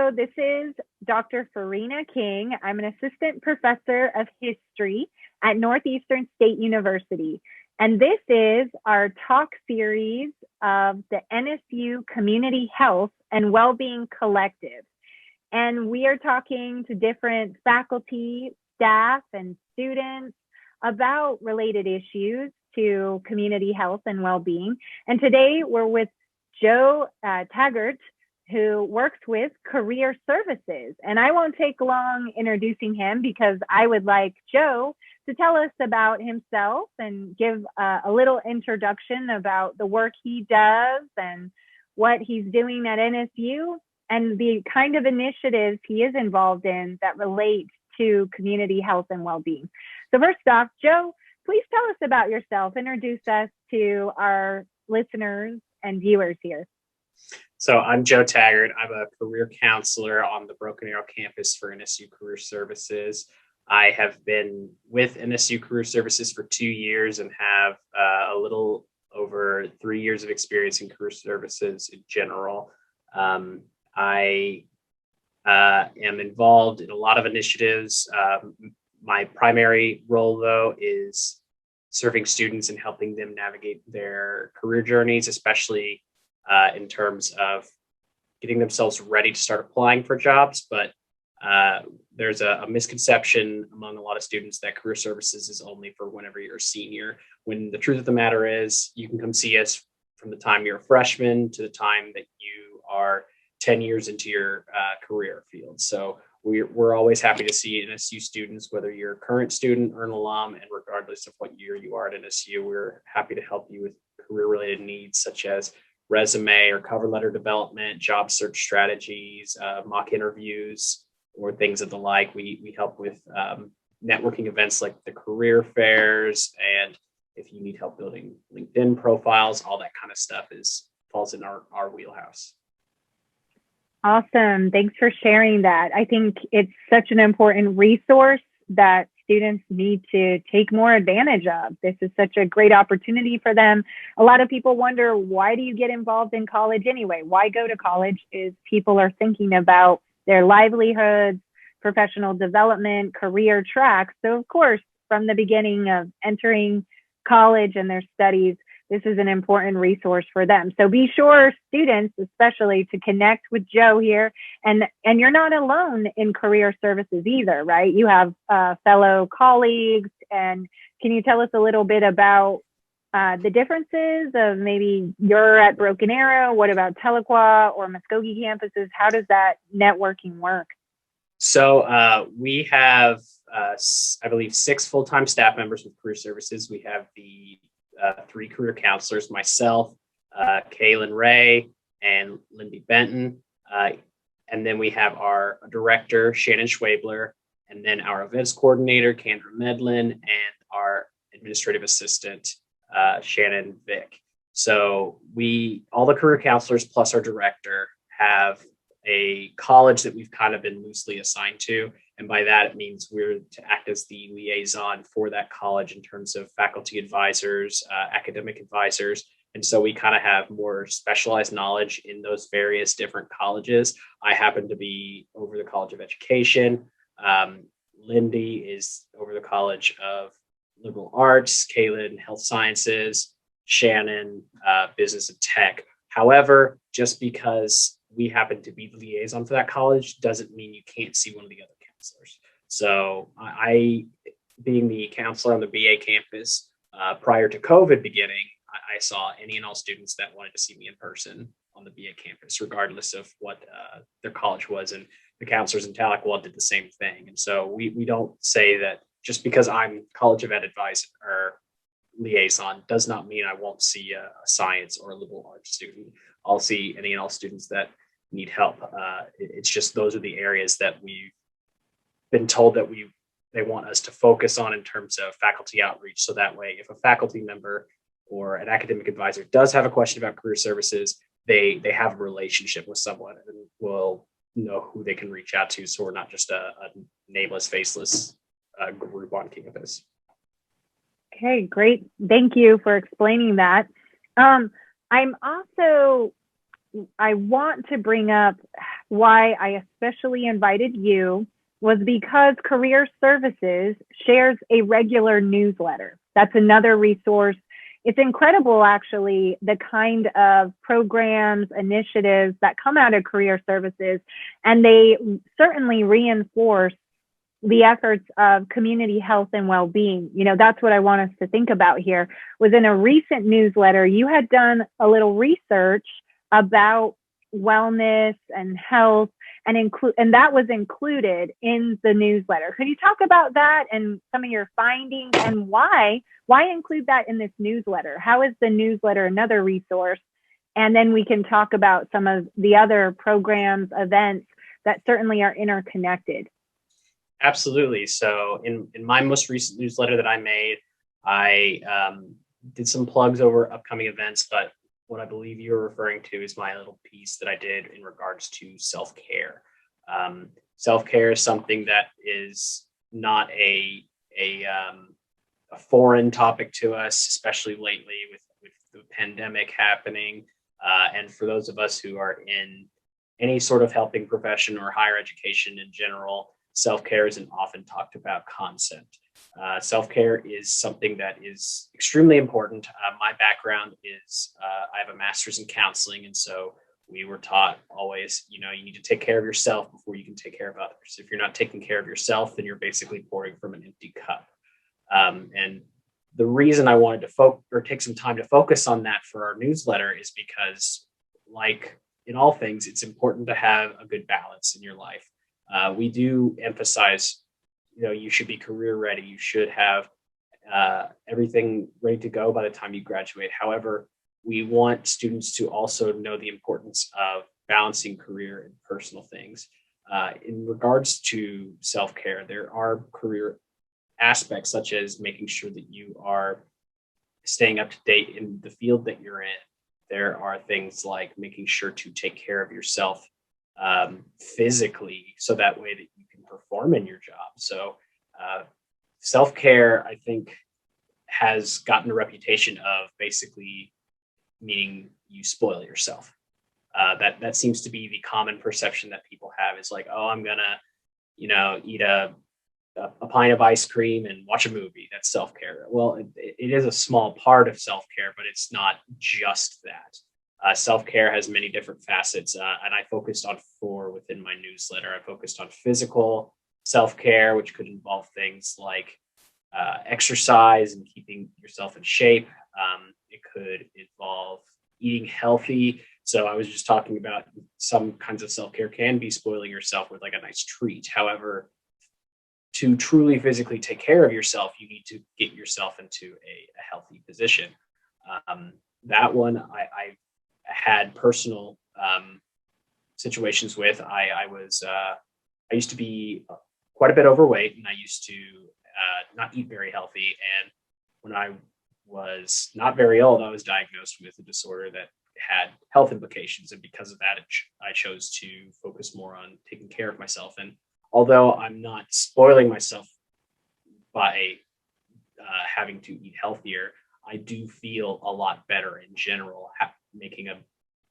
Joe. This is Dr. Farina King. I'm an assistant professor of history at Northeastern State University. And this is our talk series of the NSU Community Health and Wellbeing Collective. And we are talking to different faculty, staff, and students about related issues to community health and well-being. And today we're with Joe Taggart, who works with Career Services. And I won't take long introducing him because I would like Joe to tell us about himself and give a little introduction about the work he does and what he's doing at NSU and the kind of initiatives he is involved in that relate to community health and well-being. So first off, Joe, please tell us about yourself. Introduce us to our listeners and viewers here. So I'm Joe Taggart. I'm a career counselor on the Broken Arrow campus for NSU Career Services. I have been with NSU Career Services for 2 years and have a little over 3 years of experience in career services in general. I am involved in a lot of initiatives. My primary role, though, is serving students and helping them navigate their career journeys, especially in terms of getting themselves ready to start applying for jobs. But there's a misconception among a lot of students that career services is only for whenever you're a senior, when the truth of the matter is you can come see us from the time you're a freshman to the time that you are 10 years into your career field. So we're always happy to see NSU students, whether you're a current student or an alum, and regardless of what year you are at NSU, we're happy to help you with career-related needs such as resume or cover letter development, job search strategies, mock interviews, or things of the like. We help with networking events like the career fairs, and if you need help building LinkedIn profiles, all that kind of stuff falls in our wheelhouse. Awesome. Thanks for sharing that. I think it's such an important resource that students need to take more advantage of. This is such a great opportunity for them. A lot of people wonder, why do you get involved in college anyway? Why go to college? Is people are thinking about their livelihoods, professional development, career tracks. So of course, from the beginning of entering college and their studies, this is an important resource for them. So be sure, students especially, to connect with Joe here. And you're not alone in career services either, right? You have fellow colleagues. And can you tell us a little bit about the differences of maybe you're at Broken Arrow, what about Tahlequah or Muskogee campuses? How does that networking work? So we have, I believe, 6 full-time staff members with career services. We have the 3 career counselors, myself, Kaylin Ray, and Lindy Benton. And then we have our director, Shannon Schwabler, and then our events coordinator, Kendra Medlin, and our administrative assistant, Shannon Vick. So all the career counselors plus our director have a college that we've kind of been loosely assigned to. And by that, it means we're to act as the liaison for that college in terms of faculty advisors, academic advisors. And so we kind of have more specialized knowledge in those various different colleges. I happen to be over the College of Education. Lindy is over the College of Liberal Arts, Kaylin, Health Sciences, Shannon, Business and Tech. However, just because we happen to be the liaison for that college doesn't mean you can't see one of the other counselors. So I, being the counselor on the BA campus, prior to COVID beginning, I saw any and all students that wanted to see me in person on the BA campus, regardless of what their college was. And the counselors in Tahlequah did the same thing. And so we don't say that just because I'm College of Ed advisor or liaison does not mean I won't see a science or a liberal arts student. I'll see any and all students that need help. It's just those are the areas that we've been told that they want us to focus on in terms of faculty outreach. So that way, if a faculty member or an academic advisor does have a question about career services, they have a relationship with someone and will know who they can reach out to. So we're not just a nameless, faceless group on campus. Okay, great. Thank you for explaining that. I want to bring up why I especially invited you was because Career Services shares a regular newsletter. That's another resource. It's incredible, actually, the kind of programs, initiatives that come out of Career Services, and they certainly reinforce the efforts of community health and well-being. You know, that's what I want us to think about here. Was in a recent newsletter, you had done a little research about wellness and health, and that was included in the newsletter. Could you talk about that and some of your findings, and why include that in this newsletter? How is the newsletter another resource? And then we can talk about some of the other programs, events that certainly are interconnected. Absolutely. So in my most recent newsletter that I made, I did some plugs over upcoming events, but what I believe you're referring to is my little piece that I did in regards to self-care. Self-care is something that is not a foreign topic to us, especially lately with the pandemic happening. And for those of us who are in any sort of helping profession or higher education in general, self-care is an often talked about concept. Self-care is something that is extremely important. My background is I have a master's in counseling, and so we were taught always, you need to take care of yourself before you can take care of others. If you're not taking care of yourself, then you're basically pouring from an empty cup. And the reason I wanted to take some time to focus on that for our newsletter is because, like in all things, it's important to have a good balance in your life. We do emphasize, you should be career ready. You should have everything ready to go by the time you graduate. However, we want students to also know the importance of balancing career and personal things. In regards to self-care, there are career aspects such as making sure that you are staying up to date in the field that you're in. There are things like making sure to take care of yourself physically, so that way that you can perform in your job. So self-care, I think, has gotten a reputation of basically meaning you spoil yourself. That seems to be the common perception that people have, is like, oh, I'm gonna, eat a pint of ice cream and watch a movie. That's self-care. Well, it is a small part of self-care, but it's not just that. Self-care has many different facets, and I focused on 4 within my newsletter. I focused on physical self-care, which could involve things like exercise and keeping yourself in shape. It could involve eating healthy. So I was just talking about some kinds of self-care can be spoiling yourself with like a nice treat. However, to truly physically take care of yourself, you need to get yourself into a healthy position. That one I had personal situations with. I used to be quite a bit overweight, and I used to not eat very healthy. And when I was not very old, I was diagnosed with a disorder that had health implications. And because of that, I chose to focus more on taking care of myself. And although I'm not spoiling myself by having to eat healthier, I do feel a lot better in general, making a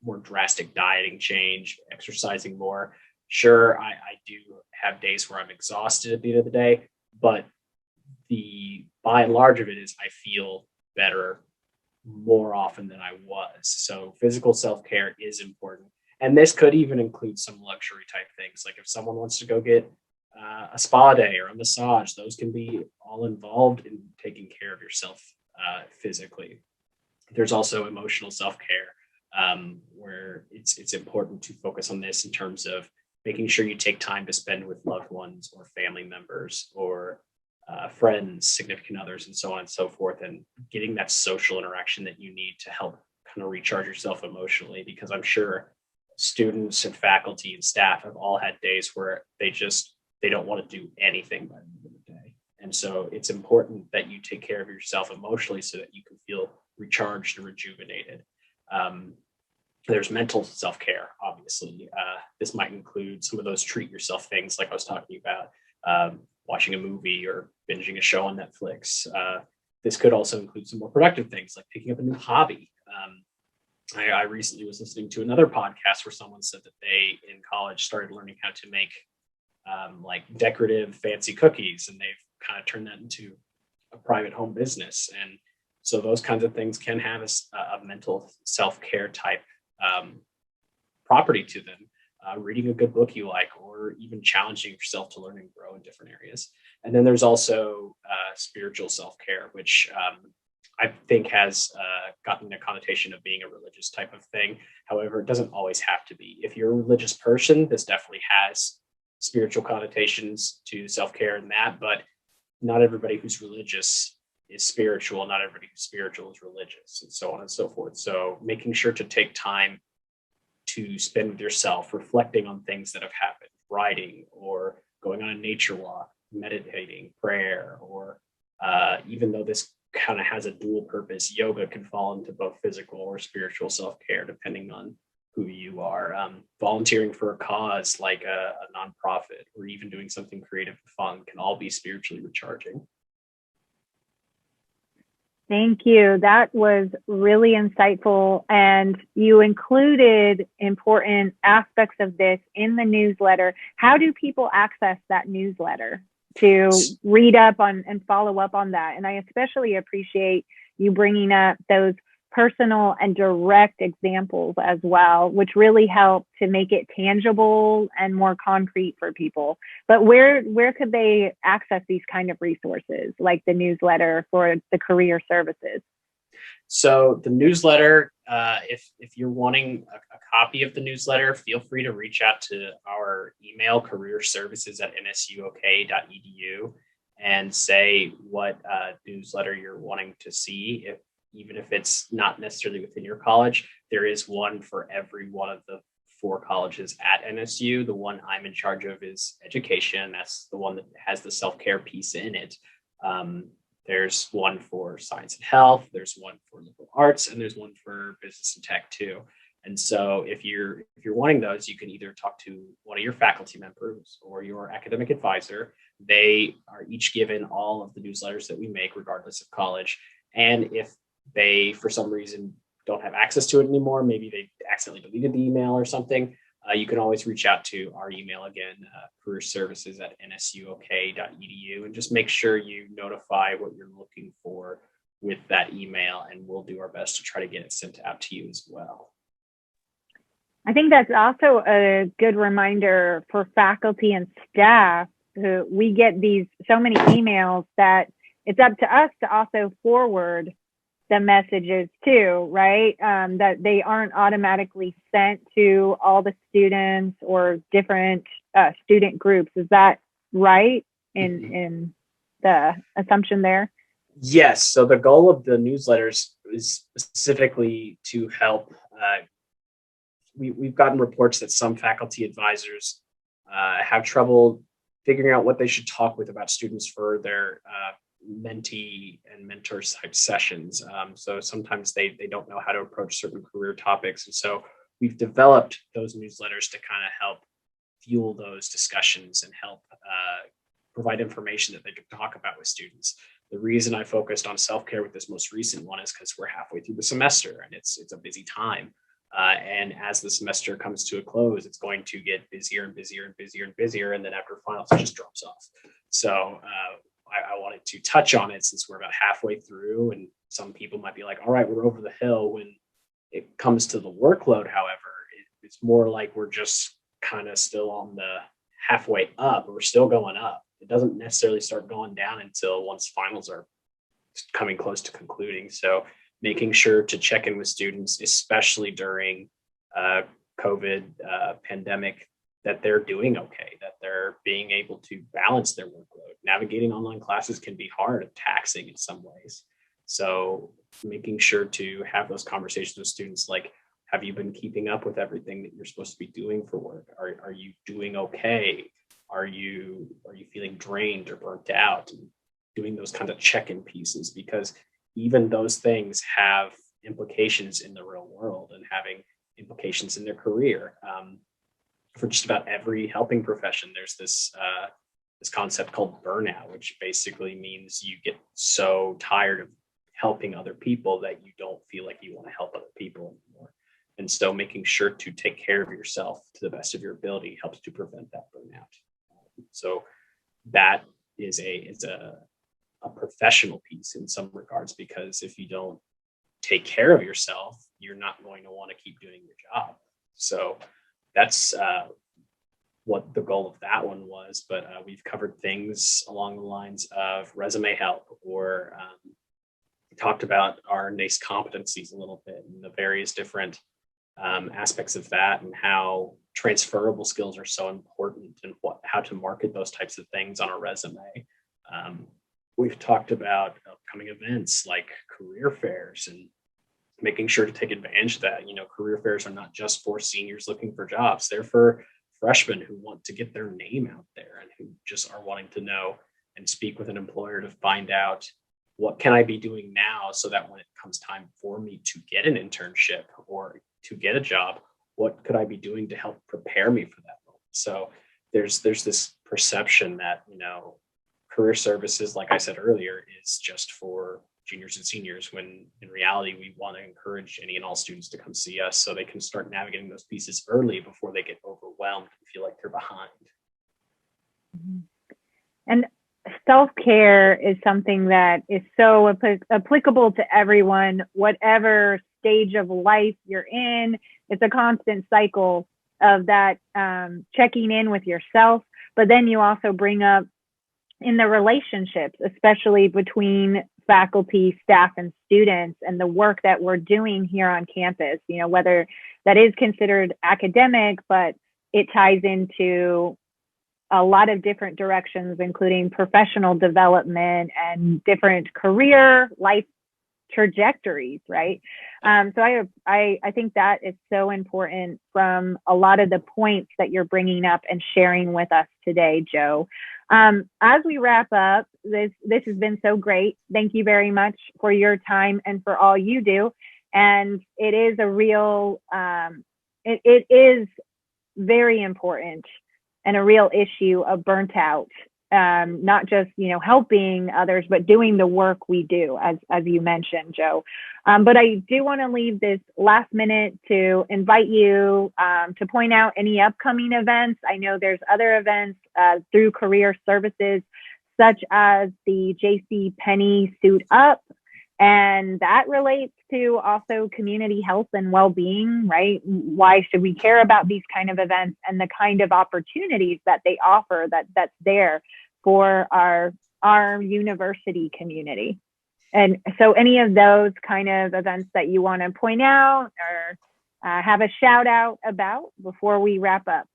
more drastic dieting change, exercising more. Sure, I do have days where I'm exhausted at the end of the day, but the by and large of it is I feel better more often than I was. So physical self-care is important. And this could even include some luxury type things. Like if someone wants to go get a spa day or a massage, those can be all involved in taking care of yourself physically. There's also emotional self-care, where it's important to focus on this in terms of making sure you take time to spend with loved ones or family members or friends, significant others, and so on and so forth, and getting that social interaction that you need to help kind of recharge yourself emotionally. Because I'm sure students and faculty and staff have all had days where they don't want to do anything by the end of the day. And so it's important that you take care of yourself emotionally so that you can feel recharged and rejuvenated. There's mental self-care, obviously. This might include some of those treat yourself things like I was talking about, watching a movie or binging a show on Netflix. This could also include some more productive things like picking up a new hobby. I recently was listening to another podcast where someone said that they in college started learning how to make like decorative fancy cookies, and they've kind of turned that into a private home business. And so those kinds of things can have a mental self-care type property to them. Reading a good book you like, or even challenging yourself to learn and grow in different areas. And then there's also spiritual self-care, which I think has gotten a connotation of being a religious type of thing. However, it doesn't always have to be. If you're a religious person, this definitely has spiritual connotations to self-care and that, but not everybody who's religious is spiritual. Not everybody who's spiritual is religious, and so on and so forth. So making sure to take time to spend with yourself, reflecting on things that have happened, writing or going on a nature walk, meditating, prayer, or even though this kind of has a dual purpose, yoga can fall into both physical or spiritual self-care, depending on who you are. Volunteering for a cause like a nonprofit, or even doing something creative and fun can all be spiritually recharging. Thank you. That was really insightful. And you included important aspects of this in the newsletter. How do people access that newsletter to read up on and follow up on that? And I especially appreciate you bringing up those personal and direct examples as well, which really help to make it tangible and more concrete for people. But where could they access these kind of resources, like the newsletter for the career services? So the newsletter, if you're wanting a copy of the newsletter, feel free to reach out to our email, careerservices@nsuok.edu, and say what newsletter you're wanting to see. Even if it's not necessarily within your college, there is one for every one of the 4 colleges at NSU. The one I'm in charge of is education. That's the one that has the self-care piece in it. There's one for science and health, there's one for liberal arts, and there's one for business and tech too. And so if you're wanting those, you can either talk to one of your faculty members or your academic advisor. They are each given all of the newsletters that we make, regardless of college. And if they, for some reason, don't have access to it anymore, maybe they accidentally deleted the email or something, you can always reach out to our email again, careerservices@nsuok.edu, and just make sure you notify what you're looking for with that email, and we'll do our best to try to get it sent out to you as well. I think that's also a good reminder for faculty and staff. We get so many emails that it's up to us to also forward the messages too, right? That they aren't automatically sent to all the students or different student groups. Is that right in the assumption there? Yes. So the goal of the newsletters is specifically to help. We've gotten reports that some faculty advisors have trouble figuring out what they should talk with about students for their mentee and mentor type sessions. So sometimes they don't know how to approach certain career topics. And so we've developed those newsletters to kind of help fuel those discussions and help provide information that they can talk about with students. The reason I focused on self-care with this most recent one is because we're halfway through the semester and it's a busy time. And as the semester comes to a close, it's going to get busier and busier and busier and busier. And then after finals, it just drops off. So I wanted to touch on it since we're about halfway through, and some people might be like, all right, we're over the hill. When it comes to the workload, however, it's more like we're just kind of still on the halfway up. We're still going up. It doesn't necessarily start going down until once finals are coming close to concluding. So making sure to check in with students, especially during COVID pandemic, that they're doing okay, that they're being able to balance their workload. Navigating online classes can be hard and taxing in some ways. So making sure to have those conversations with students, like, have you been keeping up with everything that you're supposed to be doing for work? Are you doing okay? Are you feeling drained or burnt out? And doing those kind of check-in pieces, because even those things have implications in the real world and having implications in their career. For just about every helping profession, there's this concept called burnout, which basically means you get so tired of helping other people that you don't feel like you want to help other people anymore. And so making sure to take care of yourself to the best of your ability helps to prevent that burnout. So that is a professional piece in some regards, because if you don't take care of yourself, you're not going to want to keep doing your job. So that's what the goal of that one was. But we've covered things along the lines of resume help, or we talked about our NACE competencies a little bit and the various different aspects of that, and how transferable skills are so important, and how to market those types of things on a resume. We've talked about upcoming events like career fairs, and making sure to take advantage of that. Career fairs are not just for seniors looking for jobs. They're for freshmen who want to get their name out there and who just are wanting to know and speak with an employer to find out, what can I be doing now so that when it comes time for me to get an internship or to get a job, what could I be doing to help prepare me for that moment? So there's this perception that, career services, like I said earlier, is just for juniors and seniors, when in reality, we want to encourage any and all students to come see us so they can start navigating those pieces early before they get overwhelmed and feel like they're behind. And self-care is something that is so applicable to everyone, whatever stage of life you're in. It's a constant cycle of that, checking in with yourself. But then you also bring up in the relationships, especially between faculty, staff, and students, and the work that we're doing here on campus, whether that is considered academic, but it ties into a lot of different directions, including professional development and different career life trajectories, right? So I think that is so important from a lot of the points that you're bringing up and sharing with us today, Joe. As we wrap up, this has been so great. Thank you very much for your time and for all you do. And it is a real, it is very important and a real issue of burnt out. Not just, helping others, but doing the work we do, as you mentioned, Joe. But I do want to leave this last minute to invite you to point out any upcoming events. I know there's other events through career services, such as the J.C. Penney Suit Up, and that relates to also community health and well-being, right? Why should we care about these kind of events and the kind of opportunities that they offer that's there for our university community? And so any of those kind of events that you want to point out or have a shout out about before we wrap up?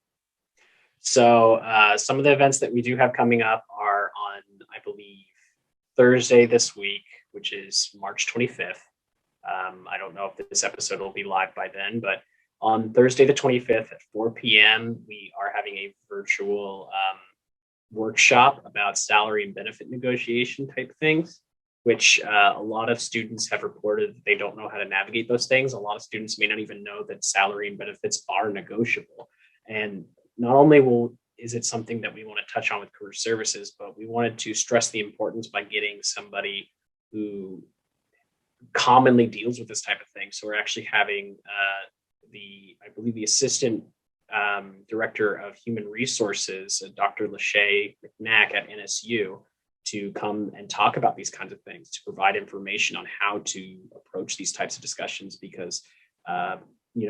So some of the events that we do have coming up are on, I believe, Thursday this week, which is March 25th. I don't know if this episode will be live by then, but on Thursday the 25th at 4 p.m., we are having a virtual workshop about salary and benefit negotiation type things, which a lot of students have reported that they don't know how to navigate those things. A lot of students may not even know that salary and benefits are negotiable. And not only is it something that we want to touch on with career services, but we wanted to stress the importance by getting somebody who commonly deals with this type of thing. So we're actually having I believe the assistant director of human resources, Dr. Lachey McNack at NSU, to come and talk about these kinds of things, to provide information on how to approach these types of discussions, because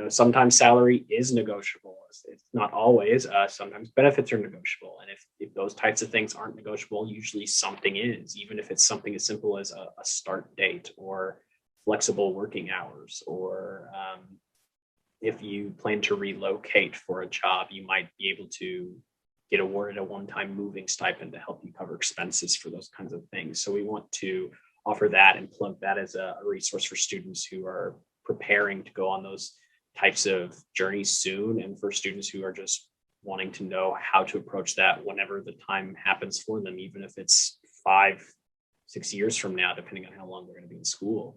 sometimes salary is negotiable. It's not always. Sometimes benefits are negotiable. And if those types of things aren't negotiable, usually something is, even if it's something as simple as a start date or flexible working hours, or if you plan to relocate for a job, you might be able to get awarded a one-time moving stipend to help you cover expenses for those kinds of things. So we want to offer that and plug that as a resource for students who are preparing to go on those types of journeys soon, and for students who are just wanting to know how to approach that whenever the time happens for them, even if it's 5-6 years from now, depending on how long they're going to be in school.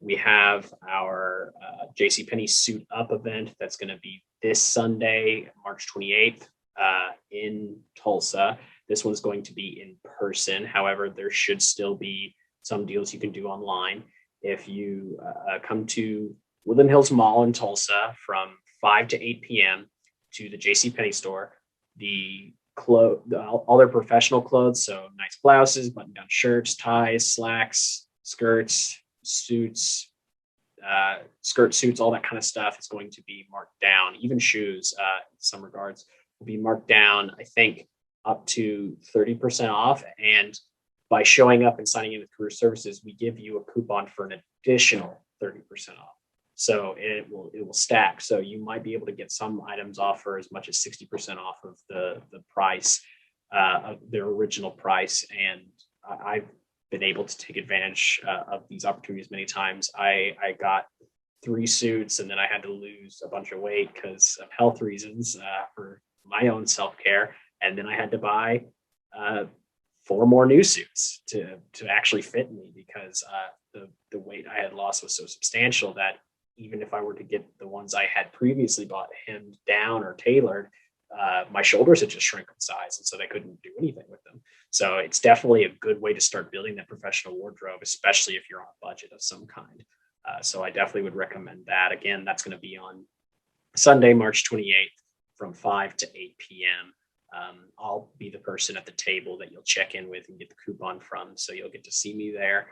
We have our JCPenney Suit Up event that's going to be this Sunday, March 28th, in Tulsa. This one's going to be in person. However, there should still be some deals you can do online. If you come to Woodland Hills Mall in Tulsa from 5 to 8 p.m. to the JCPenney store, all their professional clothes, so nice blouses, button-down shirts, ties, slacks, skirts, suits, skirt suits, all that kind of stuff is going to be marked down. Even shoes, in some regards, will be marked down, I think, up to 30% off. And by showing up and signing in with Career Services, we give you a coupon for an additional 30% off. So it will stack. So you might be able to get some items off for as much as 60% off of the price of their original price. And I've been able to take advantage of these opportunities many times. I got 3 suits, and then I had to lose a bunch of weight because of health reasons for my own self-care. And then I had to buy 4 more new suits to actually fit me, because the weight I had lost was so substantial that even if I were to get the ones I had previously bought hemmed down or tailored, my shoulders had just shrunk in size, and so they couldn't do anything with them. So it's definitely a good way to start building that professional wardrobe, especially if you're on a budget of some kind. So I definitely would recommend that. Again, that's going to be on Sunday, March 28th from 5 to 8 p.m. I'll be the person at the table that you'll check in with and get the coupon from, so you'll get to see me there.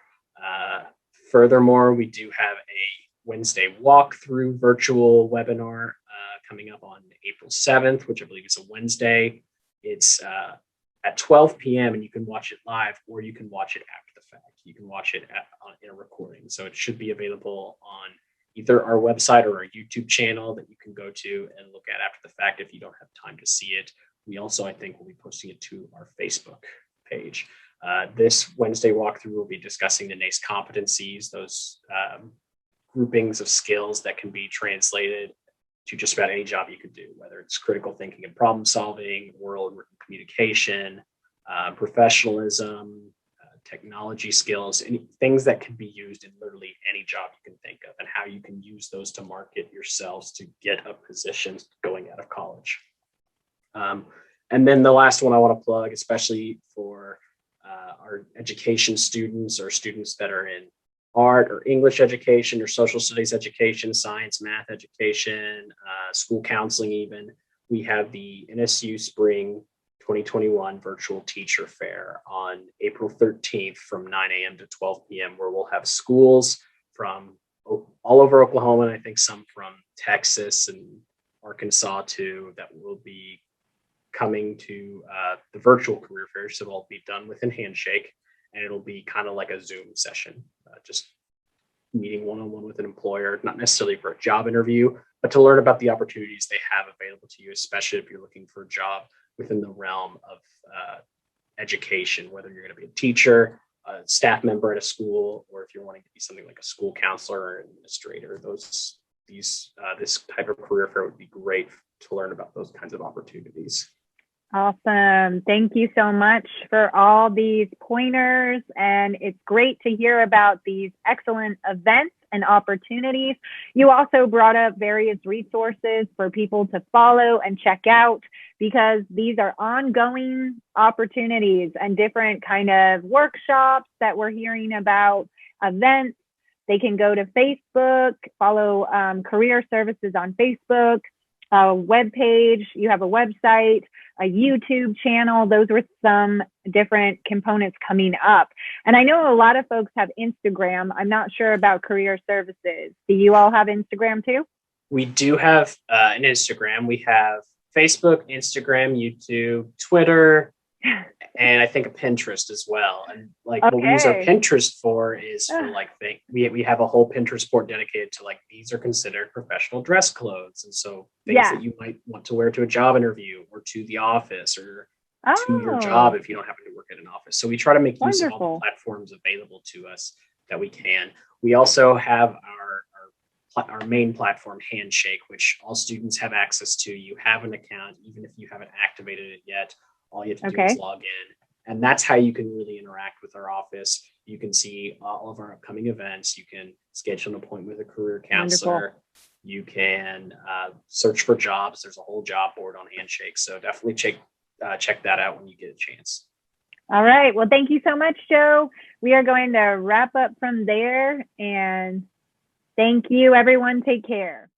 Furthermore, we do have a Wednesday walkthrough virtual webinar coming up on April 7th, which I believe is a Wednesday. It's at 12 p.m. and you can watch it live, or you can watch it after the fact. You can watch it in a recording. So it should be available on either our website or our YouTube channel that you can go to and look at after the fact if you don't have time to see it. We also, I think, will be posting it to our Facebook page. This Wednesday walkthrough will be discussing the NACE competencies, those groupings of skills that can be translated to just about any job you could do, whether it's critical thinking and problem solving, oral and written communication, professionalism, technology skills, any things that can be used in literally any job you can think of, and how you can use those to market yourselves to get a position going out of college. And then the last one I want to plug, especially for our education students or students that are in art or English education or social studies education, science, math education, school counseling even, we have the NSU Spring 2021 Virtual Teacher Fair on April 13th from 9 a.m. to 12 p.m., where we'll have schools from all over Oklahoma, and I think some from Texas and Arkansas too, that will be coming to the virtual career fair. So it'll be done within handshake, and it'll be kind of like a Zoom session, just meeting one-on-one with an employer, not necessarily for a job interview, but to learn about the opportunities they have available to you, especially if you're looking for a job within the realm of education, whether you're going to be a teacher, a staff member at a school, or if you're wanting to be something like a school counselor or administrator. This type of career fair would be great to learn about those kinds of opportunities. Awesome. Thank you so much for all these pointers. And it's great to hear about these excellent events and opportunities. You also brought up various resources for people to follow and check out, because these are ongoing opportunities and different kind of workshops that we're hearing about, events. They can go to Facebook, follow Career Services on Facebook, a web page, you have a website, a YouTube channel. Those were some different components coming up. And I know a lot of folks have Instagram. I'm not sure about Career Services. Do you all have Instagram too? We do have an Instagram. We have Facebook, Instagram, YouTube, Twitter, and I think a Pinterest as well. And what we use our Pinterest for is for we have a whole Pinterest board dedicated to these are considered professional dress clothes. And so things that you might want to wear to a job interview or to the office or to your job if you don't happen to work at an office. So we try to make use of all the platforms available to us that we can. We also have our main platform, Handshake, which all students have access to. You have an account, even if you haven't activated it yet. All you have to do is log in. And that's how you can really interact with our office. You can see all of our upcoming events. You can schedule an appointment with a career counselor. Wonderful. You can search for jobs. There's a whole job board on Handshake. So definitely check that out when you get a chance. All right. Well, thank you so much, Joe. we are going to wrap up from there. And thank you, everyone. Take care.